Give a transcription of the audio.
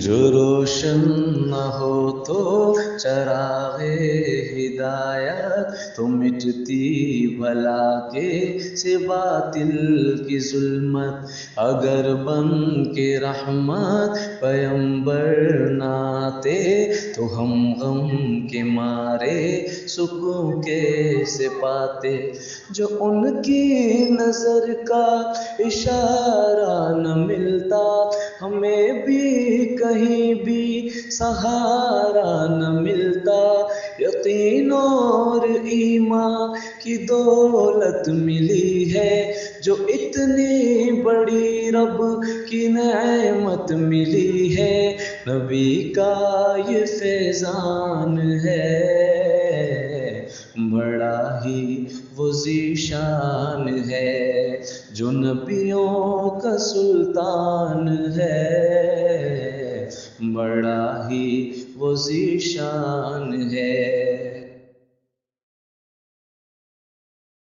جو روشن نہ ہو تو چراغ ہدایت، تو مٹتی بھلا کے سے باطل کی ظلمت، اگر بن کے رحمت پیمبر نہ آتے تو ہم غم کے مارے سکون کیسے پاتے۔ جو ان کی نظر کا اشارہ نہ ملتا، ہمیں بھی کہیں بھی سہارا نہ ملتا۔ یقین اور ایمان کی دولت ملی ہے، جو اتنی بڑی رب کی نعمت ملی ہے۔ نبی کا یہ فیضان ہے، بڑا ہی وہ ذیشان ہے، جو نبیوں کا سلطان ہے، بڑا ہی وہ ذیشان ہے۔